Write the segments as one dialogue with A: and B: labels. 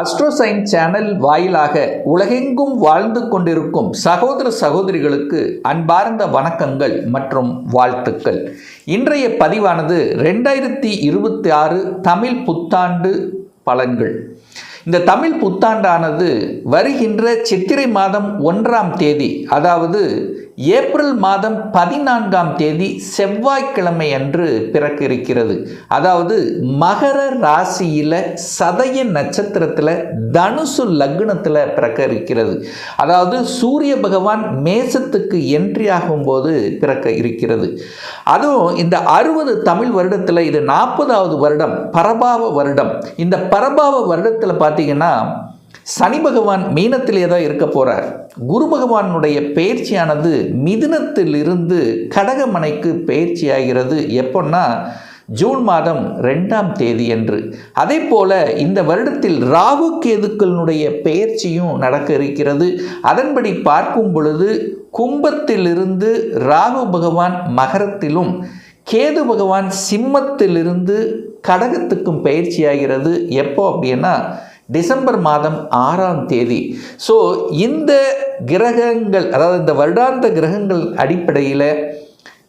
A: அஸ்ட்ரோசைன் channel வாயிலாக உலகெங்கும் வாழ்ந்து கொண்டிருக்கும் சகோதர சகோதரிகளுக்கு அன்பார்ந்த வணக்கங்கள் மற்றும் வாழ்த்துக்கள். இன்றைய பதிவானது 2026 தமிழ் புத்தாண்டு பலன்கள். இந்த தமிழ் புத்தாண்டானது வருகின்ற சித்திரை மாதம் 1ஆம் தேதி, அதாவது ஏப்ரல் மாதம் 14ஆம் தேதி செவ்வாய்க்கிழமை அன்று பிறக்க இருக்கிறது. அதாவது மகர ராசியில் சதய நட்சத்திரத்தில் தனுசு லக்னத்தில் பிறக்க இருக்கிறது. அதாவது சூரிய பகவான் மேசத்துக்கு என்ட்ரி ஆகும்போது பிறக்க இருக்கிறது. அதுவும் இந்த 60 தமிழ் வருடத்தில் இது 40வது வருடம், பரபாவ வருடம். இந்த பரபாவ வருடத்தில் பார்த்தீங்கன்னா சனி பகவான் மீனத்திலே தான் இருக்க போகிறார். குரு பகவானுடைய பயிற்சியானது மிதுனத்திலிருந்து கடகமனைக்கு பயிற்சி ஆகிறது. எப்போன்னா ஜூன் மாதம் 2ஆம் தேதி அன்று. அதே போல இந்த வருடத்தில் ராகு கேதுக்களுடைய பெயர்ச்சியும் நடக்க இருக்கிறது. அதன்படி பார்க்கும் பொழுது கும்பத்திலிருந்து ராகு பகவான் மகரத்திலும், கேது பகவான் சிம்மத்திலிருந்து கடகத்துக்கும் பயிற்சியாகிறது. எப்போ அப்படின்னா டிசம்பர் மாதம் 6ஆம் தேதி. ஸோ இந்த கிரகங்கள், அதாவது இந்த வருடாந்த கிரகங்கள் அடிப்படையில்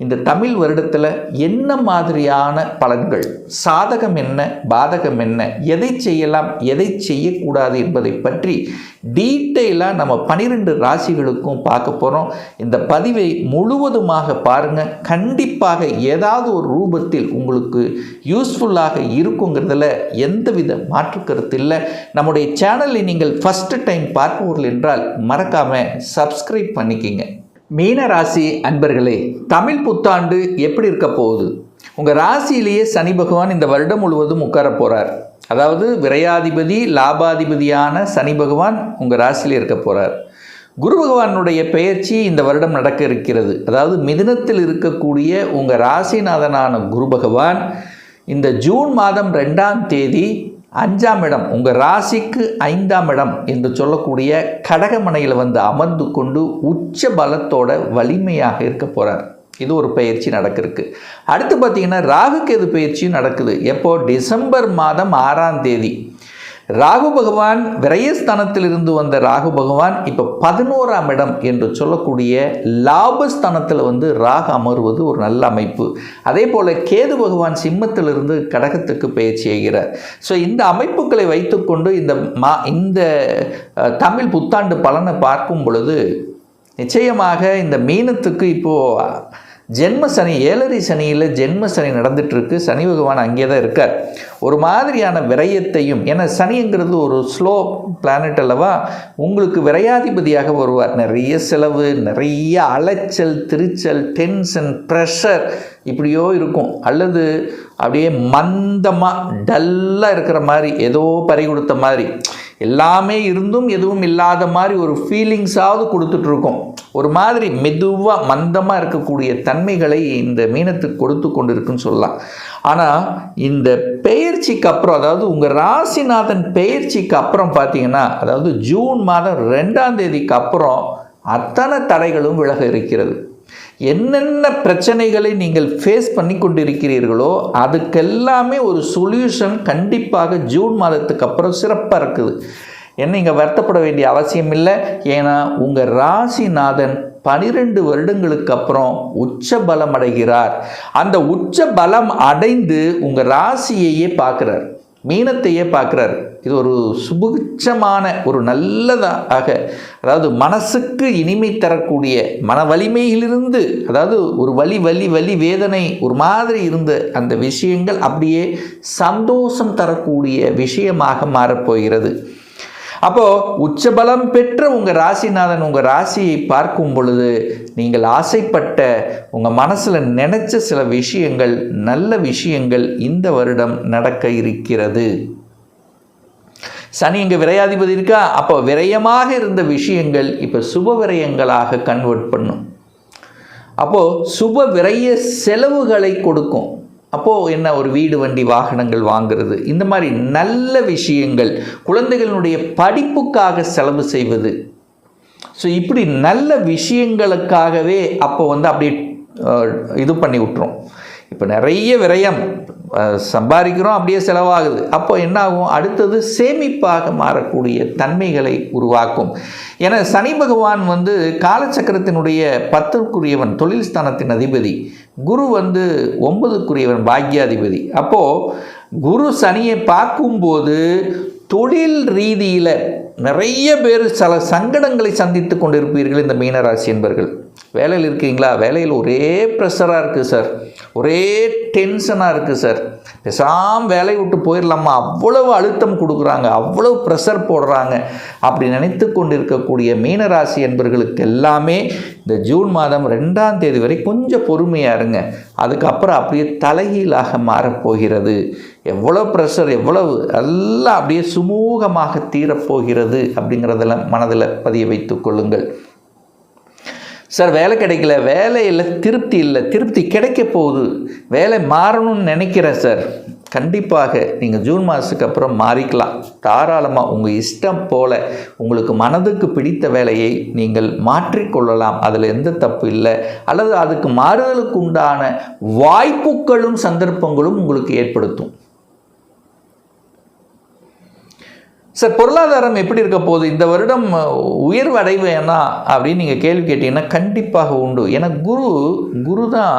A: இந்த தமிழ் வருடத்தில் என்ன மாதிரியான பலன்கள், சாதகம் என்ன, பாதகம் என்ன, எதை செய்யலாம், எதை செய்யக்கூடாது என்பதை பற்றி டீட்டெயிலாக நம்ம 12 ராசிகளுக்கும் பார்க்க போகிறோம். இந்த பதிவை முழுவதுமாக பாருங்கள். கண்டிப்பாக ஏதாவது ஒரு ரூபத்தில் உங்களுக்கு யூஸ்ஃபுல்லாக இருக்குங்கிறதுல எந்தவித மாற்று கருத்து இல்லை. நம்முடைய சேனலை நீங்கள் ஃபஸ்ட்டு டைம் பார்ப்பவர்கள் என்றால் மறக்காமல் சப்ஸ்கிரைப் பண்ணிக்கிங்க. மீன ராசி அன்பர்களே, தமிழ் புத்தாண்டு எப்படி இருக்க போகுது? உங்கள் ராசியிலேயே சனி பகவான் இந்த வருடம் முழுவதும் உட்கார போகிறார். அதாவது விரையாதிபதி, லாபாதிபதியான சனி பகவான் உங்கள் ராசியிலே இருக்க போகிறார். குரு பகவானுடைய பெயர்ச்சி இந்த வருடம் நடக்க இருக்கிறது. அதாவது மிதுனத்தில் இருக்கக்கூடிய உங்கள் ராசிநாதனான குரு பகவான் இந்த ஜூன் மாதம் 2ஆம் தேதி 5ஆம் இடம், உங்கள் ராசிக்கு 5ஆம் இடம் என்று சொல்லக்கூடிய கடகமனையில் வந்து அமர்ந்து கொண்டு உச்ச பலத்தோட வலிமையாக இருக்க போகிறார். இது ஒரு பயிற்சி நடக்கிறதுக்கு. அடுத்து பார்த்தீங்கன்னா ராகு கேது பயிற்சியும் நடக்குது. எப்போ? டிசம்பர் மாதம் 6ஆம் தேதி. ராகு பகவான் விரயஸ்தானத்தில் இருந்து வந்த ராகு பகவான் இப்போ 11ஆம் இடம் என்று சொல்லக்கூடிய லாபஸ்தானத்தில் வந்து ராகு அமர்வது ஒரு நல்ல அமைப்பு. அதே போல் கேது பகவான் சிம்மத்திலிருந்து கடகத்துக்கு பயிற்சி செய்கிறார். ஸோ இந்த அமைப்புகளை வைத்துக்கொண்டு இந்த தமிழ் புத்தாண்டு பலனை பார்க்கும் பொழுது நிச்சயமாக இந்த மீனத்துக்கு இப்போது ஜென்ம சனி, 7ரை சனியில் ஜென்ம சனி நடந்துகிட்ருக்கு. சனி பகவான் அங்கே தான் இருக்கார். ஒரு மாதிரியான விரயத்தையும், ஏன்னா சனிங்கிறது ஒரு ஸ்லோ பிளானட் அல்லவா, உங்களுக்கு விரையாதிபதியாக வருவார். நிறைய செலவு, நிறைய அலைச்சல், திருச்சல், டென்ஷன், ப்ரெஷர் இப்படியோ இருக்கும். அல்லது அப்படியே மந்தமாக டல்லாக இருக்கிற மாதிரி, ஏதோ பறி கொடுத்த மாதிரி, எல்லாமே இருந்தும் எதுவும் இல்லாத மாதிரி ஒரு ஃபீலிங்ஸாவது கொடுத்துட்ருக்கோம். ஒரு மாதிரி மெதுவாக மந்தமாக இருக்கக்கூடிய தன்மைகளை இந்த மீனத்துக்கு கொடுத்து கொண்டு இருக்குன்னு சொல்லலாம். ஆனால் இந்த பெயர்ச்சிக்கு அப்புறம், அதாவது உங்கள் ராசிநாதன் பெயர்ச்சிக்கு அப்புறம் பார்த்தீங்கன்னா, அதாவது ஜூன் மாதம் 2ஆம் தேதிக்கு அப்புறம் அத்தனை தடைகளும் விலக இருக்கிறது. என்னென்ன பிரச்சனைகளை நீங்கள் ஃபேஸ் பண்ணி கொண்டிருக்கிறீர்களோ அதுக்கெல்லாமே ஒரு சொல்யூஷன் கண்டிப்பாக ஜூன் மாதத்துக்கு அப்புறம் சிறப்பாக இருக்குது. என்ன இங்கே வருத்தப்பட வேண்டிய அவசியம் இல்லை. ஏன்னா உங்கள் ராசிநாதன் 12 வருடங்களுக்கு அப்புறம் உச்ச பலம் அடைகிறார். அந்த உச்ச பலம் அடைந்து உங்கள் ராசியையே பார்க்குறார், மீனத்தையே பார்க்குறார். இது ஒரு சுபிட்சமான ஒரு நல்லதாக, அதாவது மனசுக்கு இனிமை தரக்கூடிய, மன வலிமையிலிருந்து, அதாவது ஒரு வலி வேதனை ஒரு மாதிரி இருந்த அந்த விஷயங்கள் அப்படியே சந்தோஷம் தரக்கூடிய விஷயமாக மாறப்போகிறது. அப்போது உச்சபலம் பெற்ற உங்கள் ராசிநாதன் உங்கள் ராசியை பார்க்கும் பொழுது நீங்கள் ஆசைப்பட்ட, உங்கள் மனசில் நினச்ச சில விஷயங்கள், நல்ல விஷயங்கள் இந்த வருடம் நடக்க இருக்கிறது. சனி இங்கே விரையாதிபதி இருக்கா, அப்போ விரயமாக இருந்த விஷயங்கள் இப்போ சுப விரயங்களாக கன்வெர்ட் பண்ணும். அப்போது சுப விரய செலவுகளை கொடுக்கும். அப்போது என்ன, ஒரு வீடு, வண்டி, வாகனங்கள் வாங்கிறது, இந்த மாதிரி நல்ல விஷயங்கள், குழந்தைகளுடைய படிப்புக்காக செலவு செய்வது. ஸோ இப்படி நல்ல விஷயங்களுக்காகவே அப்போ வந்து அப்படியே இது பண்ணி விட்டுரும். இப்போ நிறைய விரயம், சம்பாதிக்கிறோம் அப்படியே செலவாகுது. அப்போ என்ன ஆகும், அடுத்தது சேமிப்பாக மாறக்கூடிய தன்மைகளை உருவாக்கும். ஏன்னா சனி பகவான் காலச்சக்கரத்தினுடைய 10க்குரியவன், தொழில் ஸ்தானத்தின் அதிபதி. குரு 9க்குரியவன், பாக்யாதிபதி. அப்போது குரு சனியை பார்க்கும்போது தொழில் ரீதியில் நிறைய பேர் சில சங்கடங்களை சந்தித்து கொண்டிருப்பீர்கள். இந்த மீனராசி என்பர்கள் வேலையில் இருக்கீங்களா, வேலையில் ஒரே ப்ரெஷராக இருக்குது சார், ஒரே டென்ஷனாக இருக்குது சார், பேசாமல் வேலையை விட்டு போயிடலாமா, அவ்வளவு அழுத்தம் கொடுக்குறாங்க, அவ்வளவு ப்ரெஷர் போடுறாங்க அப்படி நினைத்து கொண்டிருக்கக்கூடிய மீனராசி என்பர்களுக்கு எல்லாமே இந்த ஜூன் மாதம் 2ஆம் தேதி வரை கொஞ்சம் பொறுமையாக இருங்க. அதுக்கப்புறம் அப்படியே தலைகீழாக மாறப்போகிறது. எவ்வளோ ப்ரெஷர், எவ்வளவு எல்லாம் அப்படியே சுமூகமாக தீரப்போகிறது அப்படிங்கிறதெல்லாம் மனதில் பதிய வைத்து கொள்ளுங்கள். சார் வேலை கிடைக்கல, வேலையில் திருப்தி இல்லை, திருப்தி கிடைக்க போகுது, வேலை மாறணும்னு நினைக்கிறேன் சார். கண்டிப்பாக நீங்கள் ஜூன் மாதத்துக்கு அப்புறம் மாறிக்கலாம். தாராளமாக உங்கள் இஷ்டம் போல் உங்களுக்கு மனதுக்கு பிடித்த வேலையை நீங்கள் மாற்றிக்கொள்ளலாம். அதில் எந்த தப்பு இல்லை. அல்லது அதுக்கு மாறுதலுக்கு உண்டான வாய்ப்புகளும் சந்தர்ப்பங்களும் உங்களுக்கு ஏற்படுத்தும். சார் பொருளாதாரம் எப்படி இருக்க போகுது, இந்த வருடம் உயர்வு அடைவேனா அப்படின்னு நீங்கள் கேள்வி கேட்டீங்கன்னா கண்டிப்பாக உண்டு. ஏன்னா குரு தான்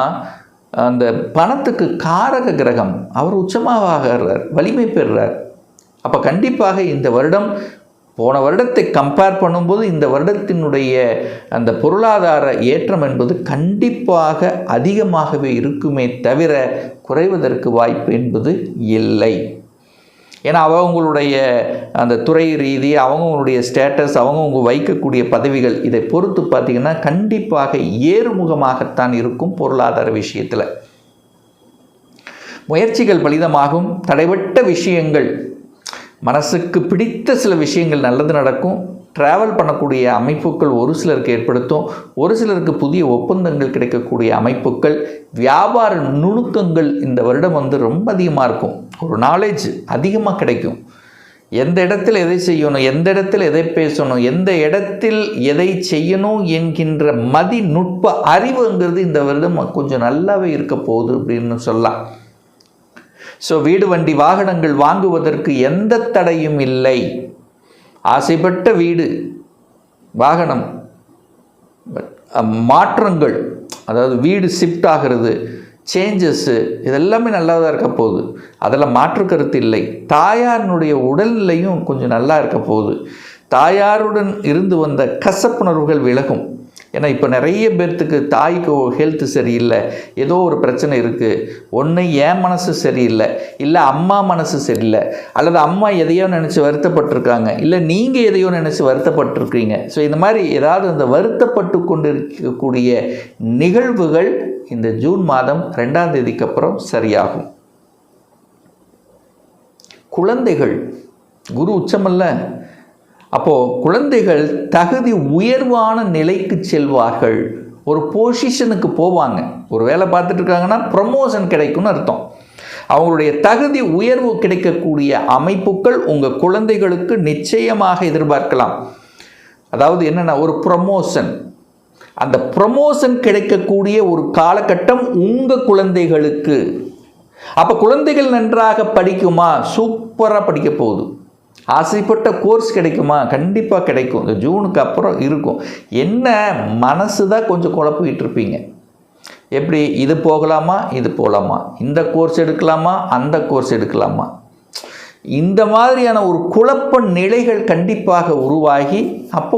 A: அந்த பணத்துக்கு காரக கிரகம். அவர் உச்சமாகிறார், வலிமை பெறுறார். அப்போ கண்டிப்பாக இந்த வருடம் போன வருடத்தை கம்பேர் பண்ணும்போது இந்த வருடத்தினுடைய அந்த பொருளாதார ஏற்றம் என்பது கண்டிப்பாக அதிகமாகவே இருக்குமே தவிர குறைவதற்கு வாய்ப்பு என்பது இல்லை. ஏன்னா அவங்களுடைய அந்த துறை ரீதி, அவங்களுடைய ஸ்டேட்டஸ், அவங்க வைக்கக்கூடிய பதவிகள், இதை பொறுத்து பார்த்திங்கன்னா கண்டிப்பாக ஏறுமுகமாகத்தான் இருக்கும். பொருளாதார விஷயத்தில் முயற்சிகள் பலிதமாகும். தடைபட்ட விஷயங்கள், மனசுக்கு பிடித்த சில விஷயங்கள் நல்லது நடக்கும். ட்ராவல் பண்ணக்கூடிய அமைப்புகள் ஒரு சிலருக்கு ஏற்படுத்தும். ஒரு சிலருக்கு புதிய ஒப்பந்தங்கள் கிடைக்கக்கூடிய அமைப்புகள், வியாபார நுணுக்கங்கள் இந்த வருடம் ரொம்ப அதிகமாக இருக்கும். ஒரு நாலேஜ் அதிகமாக கிடைக்கும். எந்த இடத்தில் எதை செய்யணும், எந்த இடத்தில் எதை பேசணும், எந்த இடத்தில் எதை செய்யணும் என்கின்ற மதிநுட்ப அறிவுங்கிறது இந்த வருடம் கொஞ்சம் நல்லாவே இருக்க போகுது அப்படின்னு சொல்லலாம். ஸோ வீடு வண்டி வாகனங்கள் வாங்குவதற்கு எந்த தடையும் இல்லை. ஆசைப்பட்ட வீடு வாகனம் மாற்றங்கள், அதாவது வீடு ஷிஃப்ட் ஆகிறது, சேஞ்சஸ்ஸு, இதெல்லாமே நல்லா தான் இருக்க போகுது. அதில் மாற்று கருத்து இல்லை. தாயாரினுடைய உடல்நிலையும் கொஞ்சம் நல்லா இருக்க போகுது. தாயாருடன் இருந்து வந்த கசப்புணர்வுகள் விலகும். ஏன்னா இப்போ நிறைய பேர்த்துக்கு தாய்க்கு ஹெல்த்து சரியில்லை, ஏதோ ஒரு பிரச்சனை இருக்குது. ஒன்று என் மனசு சரியில்லை, இல்லை அம்மா மனசு சரியில்லை, அல்லது அம்மா எதையோ நினச்சி வருத்தப்பட்டிருக்காங்க, இல்லை நீங்கள் எதையோ நினச்சி வருத்தப்பட்டிருக்கீங்க. ஸோ இந்த மாதிரி ஏதாவது அந்த வருத்தப்பட்டு கொண்டு இருக்கக்கூடிய நிகழ்வுகள் இந்த ஜூன் மாதம் 2ஆம் தேதிக்கு அப்புறம் சரியாகும். குழந்தைகள், குரு உச்சமல்ல, அப்போது குழந்தைகள் தகுதி உயர்வான நிலைக்கு செல்வார்கள். ஒரு பொசிஷனுக்கு போவாங்க. ஒரு வேலை பார்த்துட்டு இருக்காங்கன்னா ப்ரமோஷன் கிடைக்கும்னு அர்த்தம். அவங்களுடைய தகுதி உயர்வு கிடைக்கக்கூடிய அமைப்புகள் உங்கள் குழந்தைகளுக்கு நிச்சயமாக எதிர்பார்க்கலாம். அதாவது என்னென்னா ஒரு ப்ரமோஷன், அந்த ப்ரமோஷன் கிடைக்கக்கூடிய ஒரு காலகட்டம் உங்கள் குழந்தைகளுக்கு. அப்போ குழந்தைகள் நன்றாக படிக்குமா? சூப்பராக படிக்க போகுது. ஆசைப்பட்ட கோர்ஸ் கிடைக்குமா? கண்டிப்பாக கிடைக்கும். இந்த ஜூனுக்கு அப்புறம் இருக்கும். என்ன மனசு தான் கொஞ்சம் குழப்பிக்கிட்டு இருப்பீங்க. எப்படி இது போகலாமா, இது போகலாமா, இந்த கோர்ஸ் எடுக்கலாமா, அந்த கோர்ஸ் எடுக்கலாமா, இந்த மாதிரியான ஒரு குழப்ப நிலைகள் கண்டிப்பாக உருவாகி அப்போ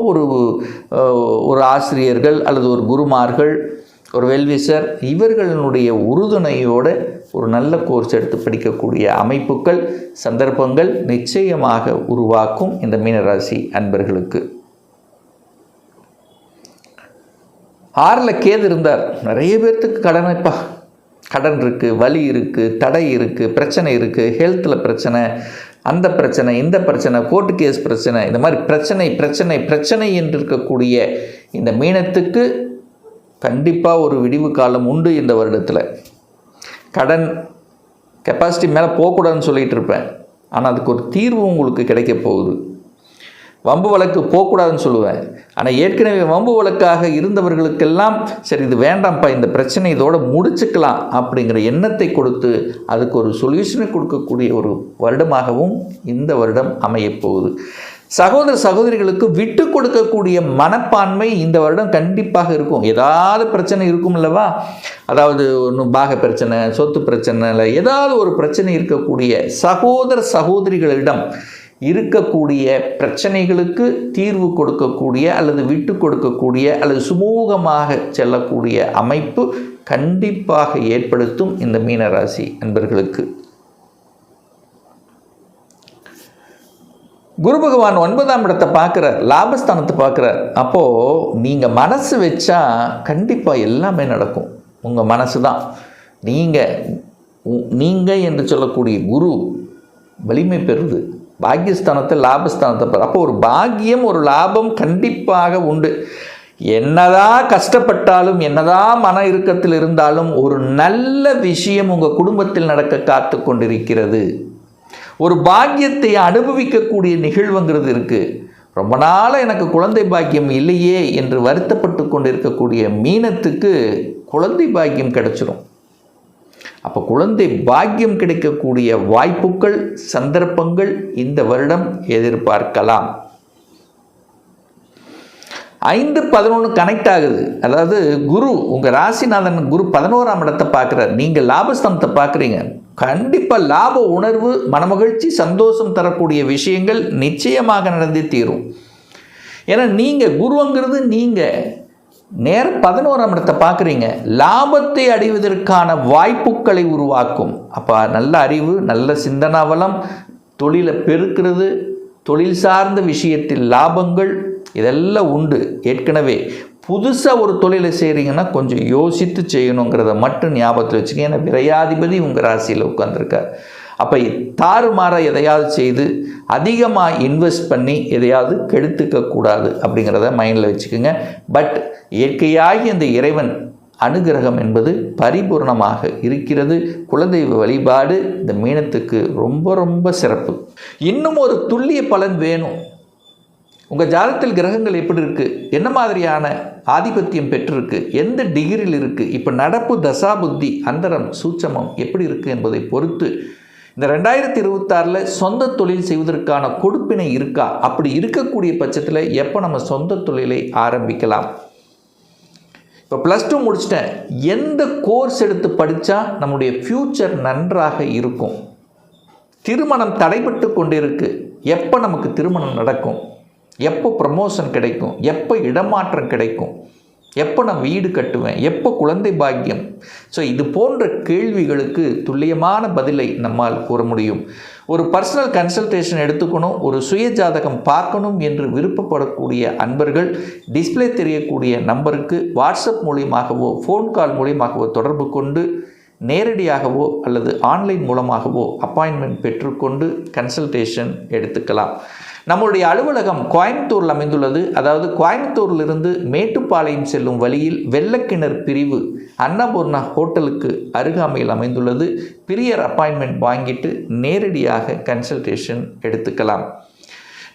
A: ஒரு ஆசிரியர்கள் அல்லது ஒரு குருமார்கள், ஒரு வெல்விசர், இவர்களுடைய உறுதுணையோடு ஒரு நல்ல கோர்ஸ் எடுத்து படிக்கக்கூடிய அமைப்புகள், சந்தர்ப்பங்கள் நிச்சயமாக உருவாக்கும் இந்த மீனராசி அன்பர்களுக்கு. 6ல் கேது இருந்தார். நிறைய பேர்த்துக்கு கடன் இருக்குது, வலி இருக்குது, தடை இருக்குது, பிரச்சனை இருக்குது, ஹெல்த்தில் பிரச்சனை, அந்த பிரச்சனை, இந்த பிரச்சனை, கோர்ட்டு கேஸ் பிரச்சனை, இந்த மாதிரி பிரச்சனை பிரச்சனை பிரச்சனை என்று இருக்கக்கூடிய இந்த மீனத்துக்கு கண்டிப்பாக ஒரு விடிவு காலம் உண்டு. இந்த வருடத்தில் கடன் கெப்பாசிட்டி மேலே போகக்கூடாதுன்னு சொல்லிகிட்டு இருப்பேன். ஆனால் அதுக்கு ஒரு தீர்வு உங்களுக்கு கிடைக்க போகுது. வம்பு வழக்கு போகக்கூடாதுன்னு சொல்லுவேன். ஆனால் ஏற்கனவே வம்பு வழக்காக இருந்தவர்களுக்கெல்லாம் சரி இது வேண்டாம்ப்பா, இந்த பிரச்சனை இதோடு முடிச்சுக்கலாம் அப்படிங்கிற எண்ணத்தை கொடுத்து அதுக்கு ஒரு சொல்யூஷனை கொடுக்கக்கூடிய ஒரு வருடமாகவும் இந்த வருடம் அமையப்போகுது. சகோதர சகோதரிகளுக்கு விட்டு கொடுக்கக்கூடிய மனப்பான்மை இந்த வருடம் கண்டிப்பாக இருக்கும். ஏதாவது பிரச்சனை இருக்கும் அல்லவா, அதாவது ஒன்று பாக பிரச்சனை, சொத்து பிரச்சனை, இல்லை ஏதாவது ஒரு பிரச்சனை இருக்கக்கூடிய சகோதர சகோதரிகளிடம் இருக்கக்கூடிய பிரச்சனைகளுக்கு தீர்வு கொடுக்கக்கூடிய அல்லது விட்டு கொடுக்கக்கூடிய அல்லது சுமூகமாக செல்லக்கூடிய அமைப்பு கண்டிப்பாக ஏற்படுத்தும் இந்த மீனராசி அன்பர்களுக்கு. குரு பகவான் 9ஆம் இடத்தை பார்க்குறார், லாபஸ்தானத்தை பார்க்குறார். அப்போது நீங்கள் மனசு வச்சா கண்டிப்பாக எல்லாமே நடக்கும். உங்கள் மனசு தான் நீங்கள் என்று சொல்லக்கூடிய குரு வலிமை பெறுது. பாக்கியஸ்தானத்தை லாபஸ்தானத்தை பெற, அப்போ ஒரு பாக்கியம் ஒரு லாபம் கண்டிப்பாக உண்டு. என்னதான் கஷ்டப்பட்டாலும் என்னதான் மன இறுக்கத்தில் இருந்தாலும் ஒரு நல்ல விஷயம் உங்கள் குடும்பத்தில் நடக்க காத்து கொண்டிருக்கிறது. ஒரு பாக்கியத்தை அனுபவிக்கக்கூடிய நிகழ்வுங்கிறது இருக்குது. ரொம்ப நாளாக எனக்கு குழந்தை பாக்கியம் இல்லையே என்று வருத்தப்பட்டு கொண்டிருக்கக்கூடிய மீனத்துக்கு குழந்தை பாக்கியம் கிடைச்சிடும். அப்போ குழந்ை பாக்கியம் கிடைக்கக்கூடிய வாய்ப்புகள் சந்தர்ப்பங்கள் இந்த வருடம் எதிர்பார்க்கலாம். 5-11 கனெக்ட் ஆகுது. அதாவது குரு உங்கள் ராசிநாதன் குரு 11ஆம் இடத்தை பார்க்குறார், நீங்கள் லாபஸ்தானத்தை பார்க்குறீங்க. கண்டிப்பாக லாப உணர்வு, மனமகிழ்ச்சி, சந்தோஷம் தரக்கூடிய விஷயங்கள் நிச்சயமாக நடந்தே தீரும். ஏன்னா நீங்கள் குருங்கிறது நீங்கள் நேரம் 11ஆம் இடத்தை பார்க்குறீங்க, லாபத்தை அடைவதற்கான வாய்ப்புகளை உருவாக்கும். அப்போ நல்ல அறிவு, நல்ல சிந்தனா வளம், தொழிலை பெருக்கிறது, தொழில் சார்ந்த விஷயத்தில் லாபங்கள் இதெல்லாம் உண்டு. ஏற்கனவே புதுசாக ஒரு தொழிலை செய்கிறீங்கன்னா கொஞ்சம் யோசித்து செய்யணுங்கிறத மட்டும் ஞாபகத்தில் வச்சுக்க. ஏன்னா விரையாதிபதி உங்கள் ராசியில் உட்காந்துருக்கார். அப்போ தாறுமாறாக எதையாவது செய்து அதிகமாக இன்வெஸ்ட் பண்ணி எதையாவது கெடுத்துக்கக்கூடாது அப்படிங்கிறத மைண்டில் வச்சுக்கோங்க. பட் இயற்கையாகி இந்த இறைவன் அனுகிரகம் என்பது பரிபூர்ணமாக இருக்கிறது. குலதெய்வ வழிபாடு இந்த மீனத்துக்கு ரொம்ப ரொம்ப சிறப்பு. இன்னும் ஒரு துல்லிய பலன் வேணும். உங்கள் ஜாதகத்தில் கிரகங்கள் எப்படி இருக்குது, என்ன மாதிரியான ஆதிபத்தியம் பெற்றிருக்கு, எந்த டிகிரியில் இருக்குது, இப்போ நடப்பு தசாபுத்தி அந்தரம் சூட்சமம் எப்படி இருக்குது என்பதை பொறுத்து இந்த 2026 சொந்த தொழில் செய்வதற்கான கொடுப்பினை இருக்கா, அப்படி இருக்கக்கூடிய பட்சத்தில் எப்போ நம்ம சொந்த தொழிலை ஆரம்பிக்கலாம். இப்போ +2 முடிச்சிட்டேன், எந்த கோர்ஸ் எடுத்து படித்தா நம்முடைய ஃப்யூச்சர் நன்றாக இருக்கும். திருமணம் தடைபட்டு கொண்டிருக்கு, எப்போ நமக்கு திருமணம் நடக்கும், எப்போ ப்ரமோஷன் கிடைக்கும், எப்போ இடமாற்றம் கிடைக்கும், எப்போ நான் வீடு கட்டுவேன், எப்போ குழந்தை பாக்கியம். ஸோ இது போன்ற கேள்விகளுக்கு துல்லியமான பதிலை நம்மால் கூற முடியும். ஒரு பர்சனல் கன்சல்டேஷன் எடுத்துக்கணும், ஒரு சுய ஜாதகம் பார்க்கணும் என்று விருப்பப்படக்கூடிய அன்பர்கள் டிஸ்பிளே தெரியக்கூடிய நம்பருக்கு வாட்ஸ்அப் மூலியமாகவோ ஃபோன் கால் மூலியமாகவோ தொடர்பு கொண்டு நேரடியாகவோ அல்லது ஆன்லைன் மூலமாகவோ அப்பாயின்மெண்ட் பெற்றுக்கொண்டு கன்சல்டேஷன் எடுத்துக்கலாம். நம்முடைய அலுவலகம் கோயம்புத்தூரில் அமைந்துள்ளது. அதாவது கோயம்புத்தூரிலிருந்து மேட்டுப்பாளையம் செல்லும் வழியில் வெள்ளக்கிணர் பிரிவு அன்னபூர்ணா ஹோட்டலுக்கு அருகாமையில் அமைந்துள்ளது. பிரியர் அப்பாயின்மெண்ட் வாங்கிட்டு நேரடியாக கன்சல்டேஷன் எடுத்துக்கலாம்.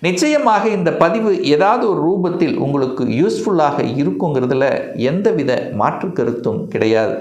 A: நிச்சயமாக இந்த பதிவு ஏதாவது ஒரு ரூபத்தில் உங்களுக்கு யூஸ்ஃபுல்லாக இருக்குங்கிறதுல எந்தவித மாற்று கருத்தும் கிடையாது.